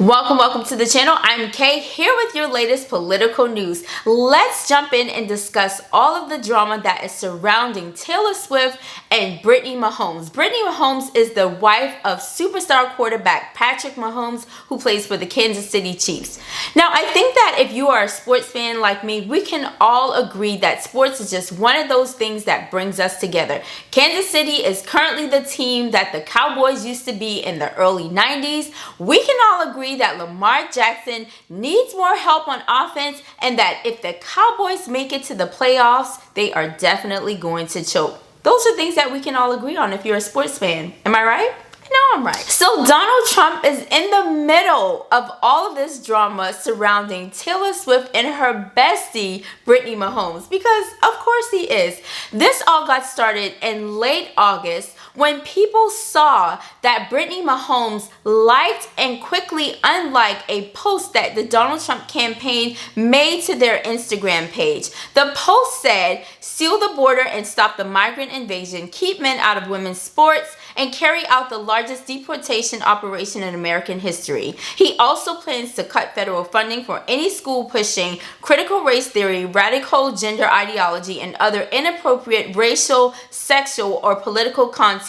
Welcome to the channel. I'm Kay here with your latest political news. Let's jump in and discuss all of the drama that is surrounding Taylor Swift and Brittany Mahomes. Brittany Mahomes is the wife of superstar quarterback Patrick Mahomes, who plays for the Kansas City Chiefs. Now, I think that if you are a sports fan like me, we can all agree that sports is just one of those things that brings us together. Kansas City is currently the team that the Cowboys used to be in the early 90s. We can all agree that Lamar Jackson needs more help on offense, and that if the Cowboys make it to the playoffs, they are definitely going to choke. Those are things that we can all agree on if you're a sports fan. Am I right? I know I'm right. So Donald Trump is in the middle of all of this drama surrounding Taylor Swift and her bestie, Brittany Mahomes, because of course he is. This all got started in late August when people saw that Brittany Mahomes liked and quickly unliked a post that the Donald Trump campaign made to their Instagram page. The post said, "Seal the border and stop the migrant invasion, keep men out of women's sports, and carry out the largest deportation operation in American history." He also plans to cut federal funding for any school pushing critical race theory, radical gender ideology, and other inappropriate racial, sexual, or political content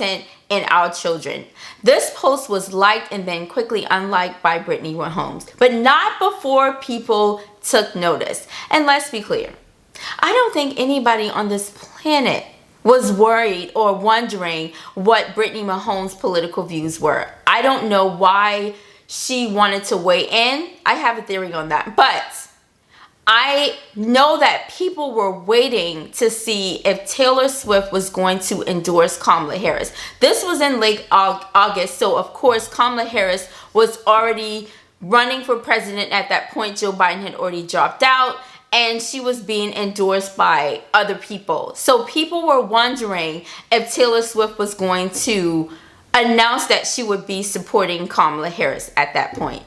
in our children. This post was liked and then quickly unliked by Brittany Mahomes, but not before people took notice. And let's be clear, I don't think anybody on this planet was worried or wondering what Brittany Mahomes' political views were. I don't know why she wanted to weigh in. I have a theory on that, but I know that people were waiting to see if Taylor Swift was going to endorse Kamala Harris. This was in late August, so of course Kamala Harris was already running for president at that point. Joe Biden had already dropped out, and she was being endorsed by other people. So people were wondering if Taylor Swift was going to announce that she would be supporting Kamala Harris at that point.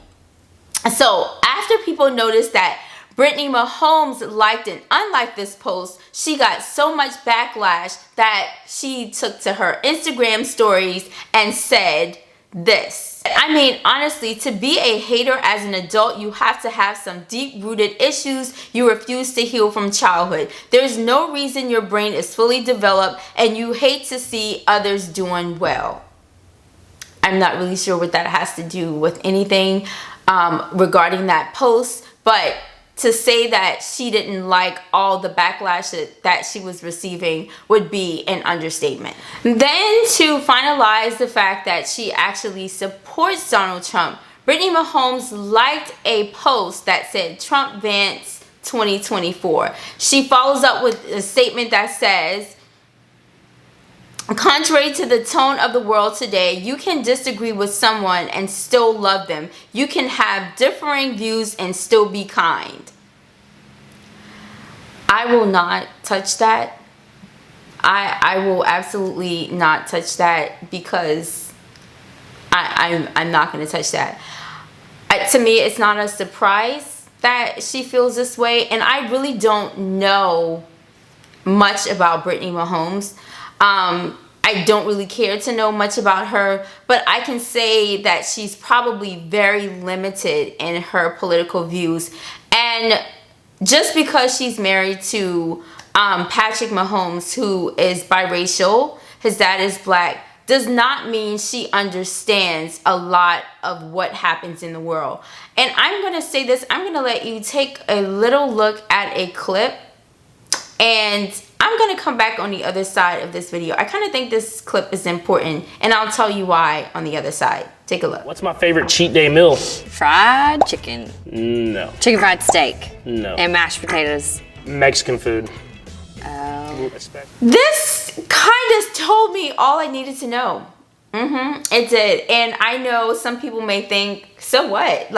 So after people noticed that Brittany Mahomes liked and unliked this post, she got so much backlash that she took to her Instagram stories and said this. I mean, honestly, to be a hater as an adult, you have to have some deep-rooted issues you refuse to heal from childhood. There's no reason your brain is fully developed and you hate to see others doing well. I'm not really sure what that has to do with anything regarding that post, but to say that she didn't like all the backlash that she was receiving would be an understatement. Then to finalize the fact that she actually supports Donald Trump, Brittany Mahomes liked a post that said Trump Vance 2024. She follows up with a statement that says, "Contrary to the tone of the world today, you can disagree with someone and still love them. You can have differing views and still be kind." I will not touch that. I will absolutely not touch that, because I'm not going to touch that. To me, it's not a surprise that she feels this way, and I really don't know much about Brittany Mahomes. I don't really care to know much about her, but I can say that she's probably very limited in her political views. And just because she's married to Patrick Mahomes, who is biracial, his dad is black, does not mean she understands a lot of what happens in the world. And I'm going to say this, I'm going to let you take a little look at a clip, and I'm going to come back on the other side of this video. I kind of think this clip is important, and I'll tell you why on the other side. Take a look. What's my favorite cheat day meal? Fried chicken. No. Chicken fried steak. No. And mashed potatoes. Mexican food. Oh. This kind of told me all I needed to know. It did. And I know some people may think, so what?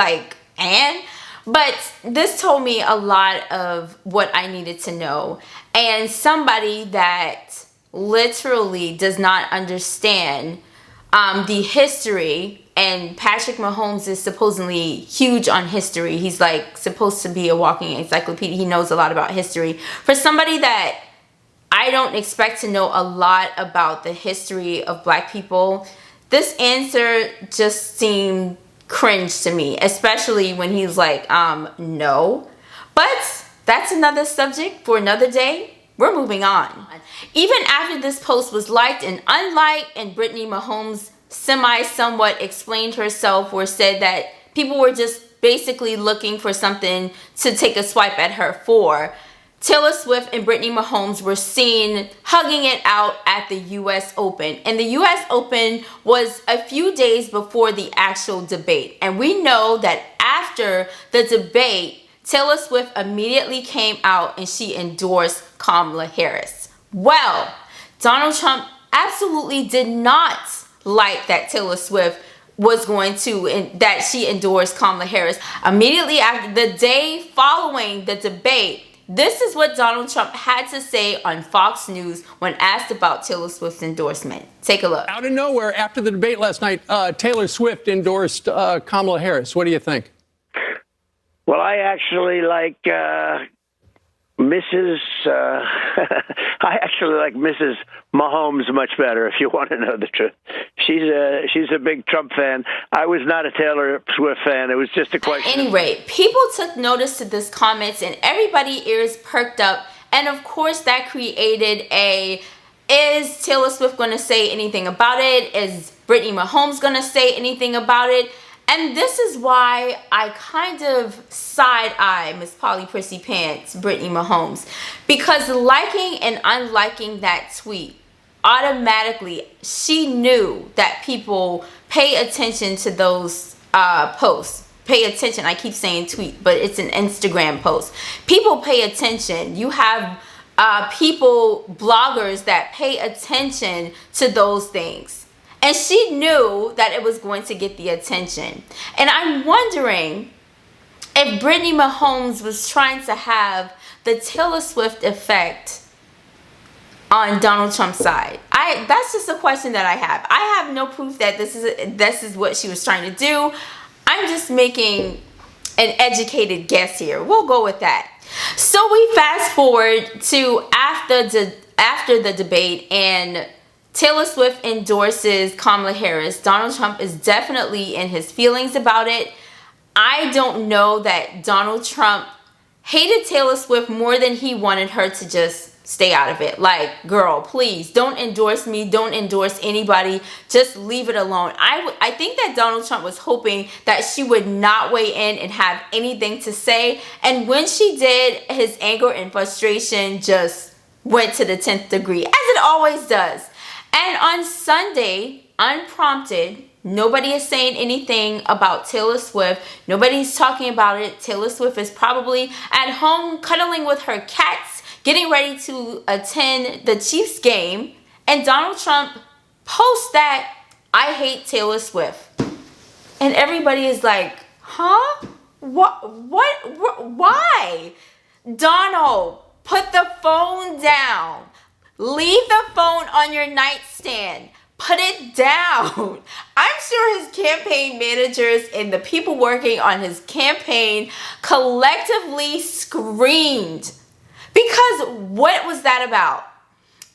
But this told me a lot of what I needed to know. And somebody that literally does not understand the history, and Patrick Mahomes is supposedly huge on history. He's like supposed to be a walking encyclopedia. He knows a lot about history. For somebody that I don't expect to know a lot about the history of black people, this answer just seemed cringe to me, especially when he's like, no. But that's another subject for another day. We're moving on. Even after this post was liked and unliked, and Brittany Mahomes somewhat explained herself or said that people were just basically looking for something to take a swipe at her for, Taylor Swift and Brittany Mahomes were seen hugging it out at the US Open. And the US Open was a few days before the actual debate. And we know that after the debate, Taylor Swift immediately came out and she endorsed Kamala Harris. Well, Donald Trump absolutely did not like that Taylor Swift was going to, and that she endorsed Kamala Harris. Immediately after, the day following the debate, this is what Donald Trump had to say on Fox News when asked about Taylor Swift's endorsement. Take a look. Out of nowhere, after the debate last night, Taylor Swift endorsed Kamala Harris. What do you think? Well, I actually like Mrs. I actually like Mrs. Mahomes much better, if you want to know the truth. She's a big Trump fan. I was not a Taylor Swift fan. It was just a question. At any rate, people took notice to this comments and everybody's ears perked up. And of course, that created is Taylor Swift going to say anything about it? Is Brittany Mahomes going to say anything about it? And this is why I kind of side-eye Miss Polly Prissy Pants, Brittany Mahomes. Because liking and unliking that tweet, automatically, she knew that people pay attention to those posts. Pay attention. I keep saying tweet, but it's an Instagram post. People pay attention. You have bloggers that pay attention to those things. And she knew that it was going to get the attention. And I'm wondering if Brittany Mahomes was trying to have the Taylor Swift effect on Donald Trump's side. That's just a question that I have. I have no proof that this is what she was trying to do. I'm just making an educated guess here. We'll go with that. So we fast forward to after the debate, and Taylor Swift endorses Kamala Harris. Donald Trump is definitely in his feelings about it. I don't know that Donald Trump hated Taylor Swift more than he wanted her to just stay out of it. Like, girl, please don't endorse me. Don't endorse anybody. Just leave it alone. I think that Donald Trump was hoping that she would not weigh in and have anything to say. And when she did, his anger and frustration just went to the 10th degree, as it always does. And on Sunday, unprompted, nobody is saying anything about Taylor Swift. Nobody's talking about it. Taylor Swift is probably at home cuddling with her cats, getting ready to attend the Chiefs game. And Donald Trump posts that, I hate Taylor Swift. And everybody is like, huh? What? Why? Donald, put the phone down. Leave the phone on your nightstand. Put it down. I'm sure his campaign managers and the people working on his campaign collectively screamed. Because what was that about?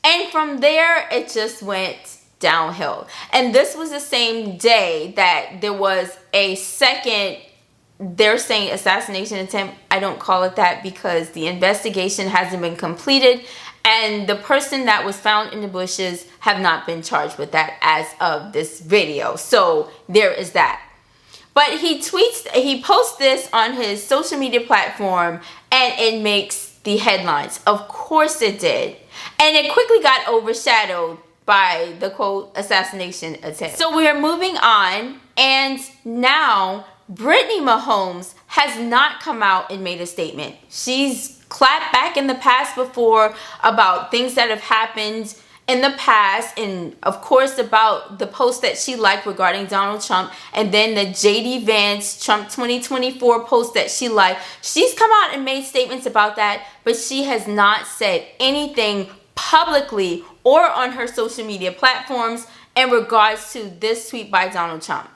And from there, it just went downhill. And this was the same day that there was a second, they're saying assassination attempt. I don't call it that because the investigation hasn't been completed. And the person that was found in the bushes have not been charged with that as of this video. So there is that. But he posts this on his social media platform and it makes the headlines. Of course it did. And it quickly got overshadowed by the quote assassination attempt. So we are moving on, and now Brittany Mahomes has not come out and made a statement. She's clapped back in the past before about things that have happened in the past, and of course about the post that she liked regarding Donald Trump, and then the JD Vance Trump 2024 post that she liked. She's come out and made statements about that, but she has not said anything publicly or on her social media platforms in regards to this tweet by Donald Trump.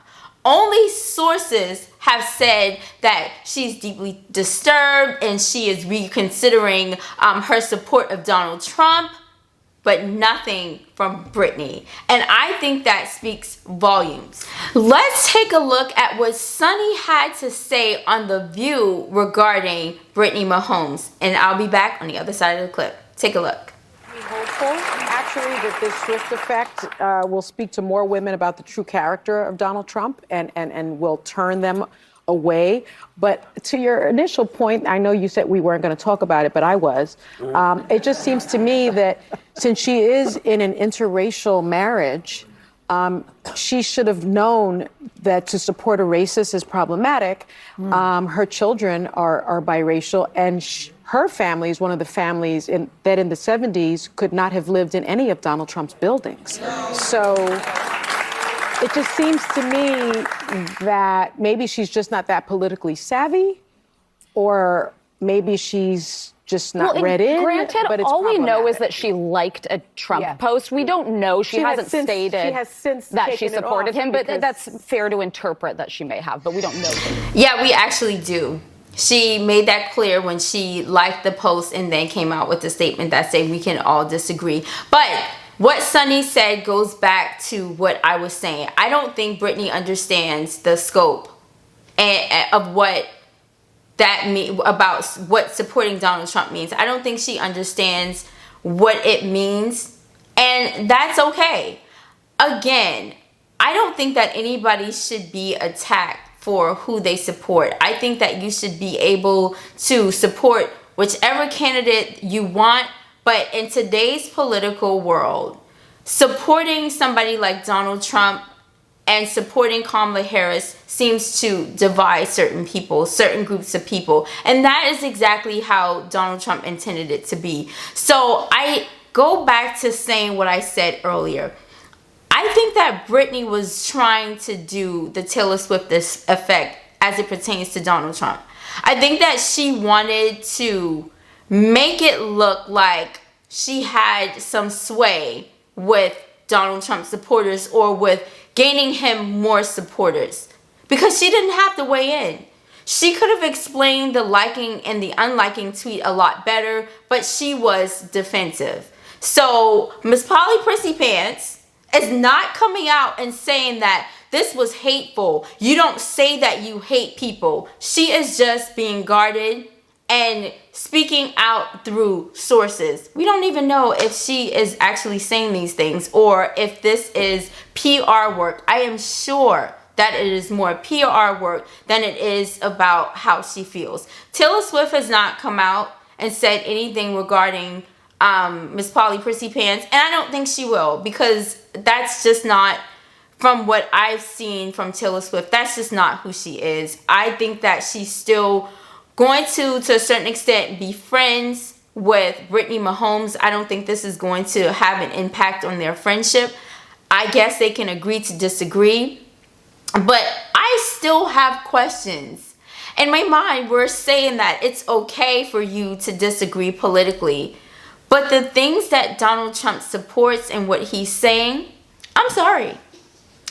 Only sources have said that she's deeply disturbed and she is reconsidering her support of Donald Trump. but nothing from Brittany. And I think that speaks volumes. Let's take a look at what Sunny had to say on The View regarding Brittany Mahomes. And I'll be back on the other side of the clip. Take a look. Hopeful, actually, that this Swift effect will speak to more women about the true character of Donald Trump and will turn them away. But to your initial point, I know you said we weren't going to talk about it, but I was. It just seems to me that since she is in an interracial marriage, she should have known that to support a racist is problematic. Her children are biracial, and her family is one of the families that in the 70s could not have lived in any of Donald Trump's buildings. So it just seems to me that maybe she's just not that politically savvy, or maybe she's just not read in. Granted, but it's all we know is problematic. that she liked a Trump post. We don't know. She hasn't stated that she supported him, but that's fair to interpret that she may have, but we don't know. Yeah, we actually do. She made that clear when she liked the post and then came out with a statement that said we can all disagree. But what Sunny said goes back to what I was saying. I don't think Brittany understands the scope of what that means, about what supporting Donald Trump means. I don't think she understands what it means, and that's okay. Again, I don't think that anybody should be attacked for who they support. I think that you should be able to support whichever candidate you want, but in today's political world, supporting somebody like Donald Trump and supporting Kamala Harris seems to divide certain people, certain groups of people. And that is exactly how Donald Trump intended it to be. So I go back to saying what I said earlier. I think that Brittany was trying to do the Taylor Swift effect as it pertains to Donald Trump. I think that she wanted to make it look like she had some sway with Donald Trump supporters or with gaining him more supporters, because she didn't have to weigh in. She could have explained the liking and the unliking tweet a lot better, but she was defensive. So Miss Polly Prissy Pants is not coming out and saying that this was hateful. You don't say that you hate people. She is just being guarded and speaking out through sources. We don't even know if she is actually saying these things or if this is PR work. I am sure that it is more PR work than it is about how she feels. Taylor Swift has not come out and said anything regarding Miss Polly Prissy Pants, and I don't think she will, because that's just not, from what I've seen from Taylor Swift, that's just not who she is. I think that she's still going to a certain extent, be friends with Brittany Mahomes. I don't think this is going to have an impact on their friendship. I guess they can agree to disagree, but I still have questions. In my mind, we're saying that it's okay for you to disagree politically, but the things that Donald Trump supports and what he's saying, I'm sorry.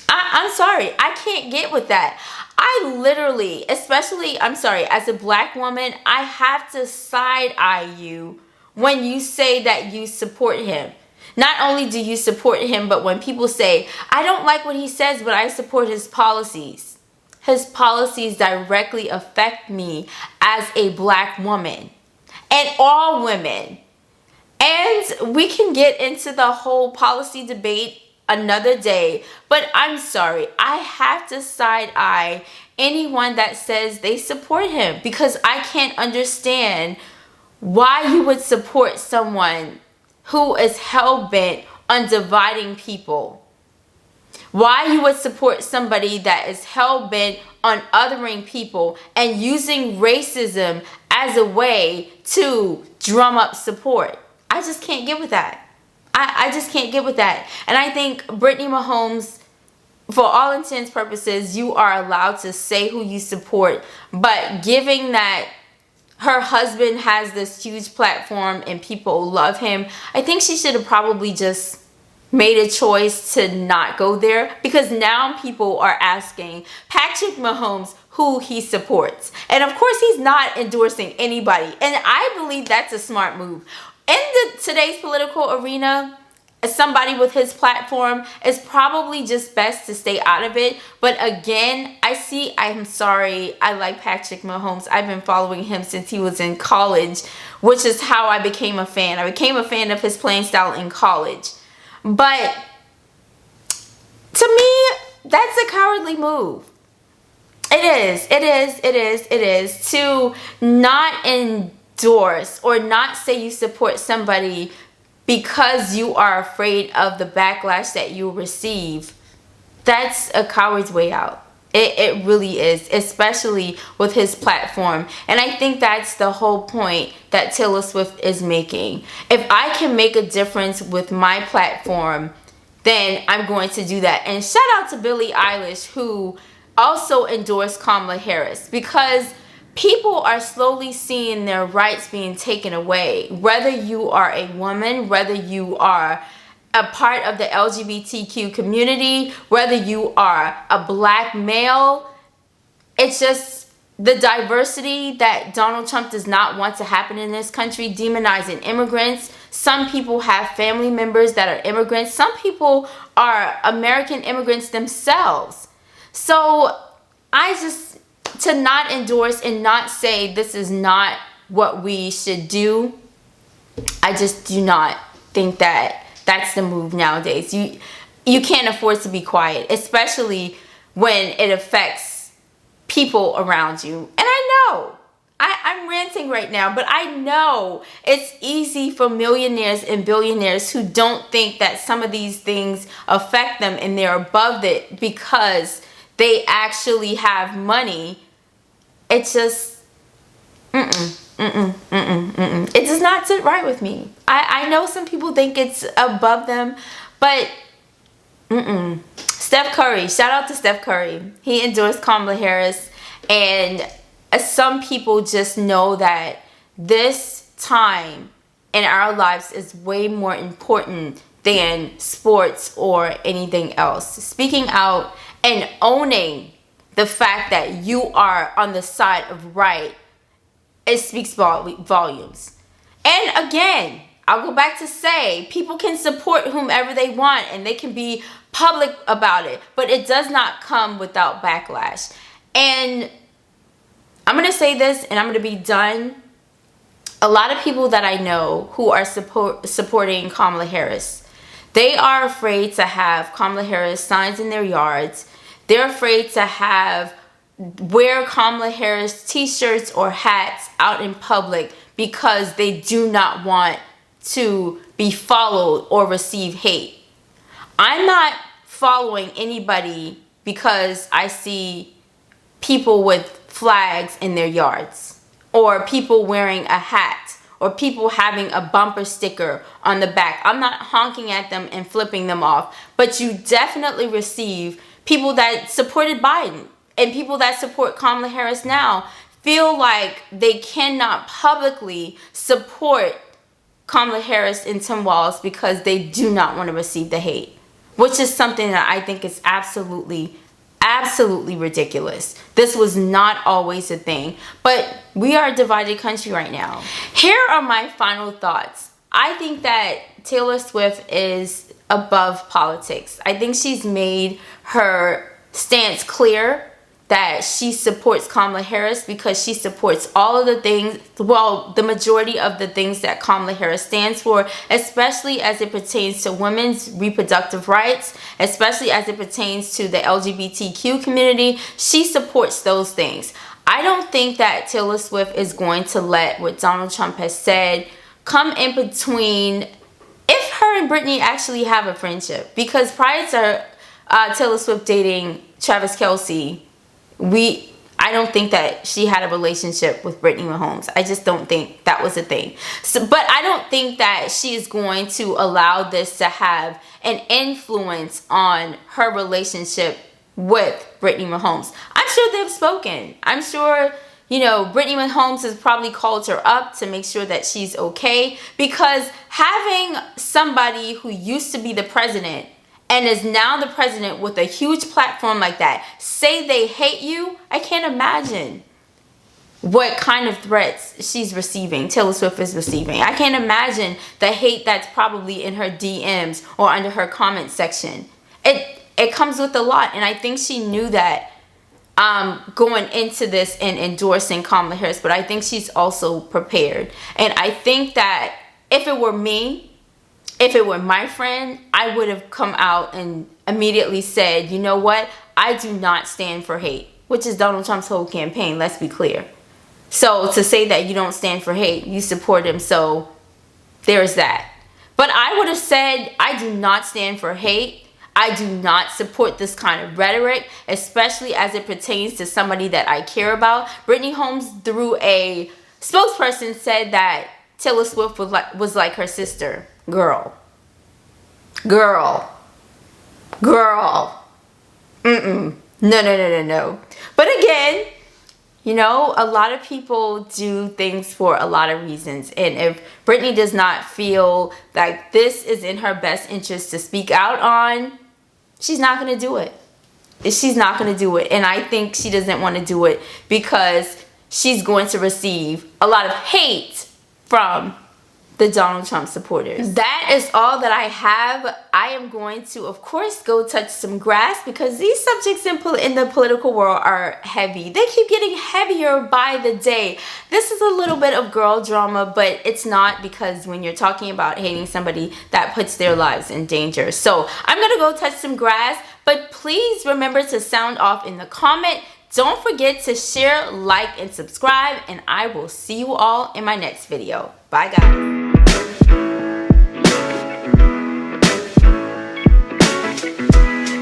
I'm sorry. I can't get with that. I literally, especially, I'm sorry, as a black woman, I have to side-eye you when you say that you support him. Not only do you support him, but when people say, I don't like what he says, but I support his policies. His policies directly affect me as a black woman and all women. And we can get into the whole policy debate another day, but I'm sorry, I have to side-eye anyone that says they support him, because I can't understand why you would support someone who is hell-bent on dividing people. Why you would support somebody that is hell-bent on othering people and using racism as a way to drum up support. I just can't get with that. I just can't get with that. And I think Brittany Mahomes, for all intents and purposes, you are allowed to say who you support. But given that her husband has this huge platform and people love him, I think she should have probably just made a choice to not go there, because now people are asking Patrick Mahomes who he supports. And of course, he's not endorsing anybody. And I believe that's a smart move. In today's political arena, somebody with his platform, it's probably just best to stay out of it. But again, I'm sorry, I like Patrick Mahomes. I've been following him since he was in college, which is how I became a fan. I became a fan of his playing style in college. But to me, that's a cowardly move. It is to not endorse or not say you support somebody because you are afraid of the backlash that you'll receive. That's a coward's way out. It really is, especially with his platform. And I think that's the whole point that Taylor Swift is making. If I can make a difference with my platform, then I'm going to do that. And shout out to Billie Eilish, who also endorsed Kamala Harris, because people are slowly seeing their rights being taken away. Whether you are a woman, whether you are a part of the LGBTQ community, whether you are a black male, it's just the diversity that Donald Trump does not want to happen in this country, demonizing immigrants. Some people have family members that are immigrants. Some people are American immigrants themselves. So to not endorse and not say this is not what we should do, I just do not think that that's the move nowadays. You can't afford to be quiet, especially when it affects people around you. And I know, I'm ranting right now, but I know it's easy for millionaires and billionaires who don't think that some of these things affect them and they're above it because they actually have money. It's just, it does not sit right with me. I know some people think it's above them, but Steph Curry, shout out to Steph Curry. He endorsed Kamala Harris, and some people just know that this time in our lives is way more important than sports or anything else. Speaking out and owning the fact that you are on the side of right, it speaks volumes. And again, I'll go back to say, people can support whomever they want and they can be public about it, but it does not come without backlash. And I'm going to say this and I'm going to be done. A lot of people that I know who are supporting Kamala Harris, they are afraid to have Kamala Harris signs in their yards. They're afraid to wear Kamala Harris t-shirts or hats out in public because they do not want to be followed or receive hate. I'm not following anybody because I see people with flags in their yards, or people wearing a hat, or people having a bumper sticker on the back. I'm not honking at them and flipping them off, but you definitely receive people that supported Biden and people that support Kamala Harris now feel like they cannot publicly support Kamala Harris in some walls because they do not want to receive the hate, which is something that I think is absolutely ridiculous. This was not always a thing, but we are a divided country right now. Here are my final thoughts. I think that Taylor Swift is above politics. I think she's made her stance clear that she supports Kamala Harris because she supports all of the things, well, the majority of the things that Kamala Harris stands for, especially as it pertains to women's reproductive rights, especially as it pertains to the LGBTQ community. She supports those things. I don't think that Taylor Swift is going to let what Donald Trump has said come in between if her and Brittany actually have a friendship. Because prior to Taylor Swift dating Travis Kelce, I don't think that she had a relationship with Brittany Mahomes. I just don't think that was a thing. But I don't think that she is going to allow this to have an influence on her relationship with Brittany Mahomes. I'm sure they've spoken. I'm sure, Brittany Mahomes has probably called her up to make sure that she's okay, because having somebody who used to be the president and is now the president with a huge platform like that say they hate you, I can't imagine what kind of threats she's receiving, Taylor Swift is receiving. I can't imagine the hate that's probably in her DMs or under her comment section. It comes with a lot, and I think she knew that going into this and endorsing Kamala Harris, but I think she's also prepared. And I think that if it were me, if it were my friend, I would have come out and immediately said, you know what, I do not stand for hate, which is Donald Trump's whole campaign, let's be clear. So to say that you don't stand for hate, you support him, so there's that. But I would have said, I do not stand for hate. I do not support this kind of rhetoric, especially as it pertains to somebody that I care about. Brittany Holmes, through a spokesperson, said that Taylor Swift was like her sister. Girl. No. But again, you know, a lot of people do things for a lot of reasons. And if Brittany does not feel like this is in her best interest to speak out on, she's not going to do it. She's not going to do it. And I think she doesn't want to do it because she's going to receive a lot of hate from the Donald Trump supporters. That is all that I have. I am going to, of course, go touch some grass because these subjects in the political world are heavy. They keep getting heavier by the day. This is a little bit of girl drama, but it's not, because when you're talking about hating somebody, that puts their lives in danger. So I'm gonna go touch some grass, but please remember to sound off in the comment. Don't forget to share, like, and subscribe, and I will see you all in my next video. Bye, guys.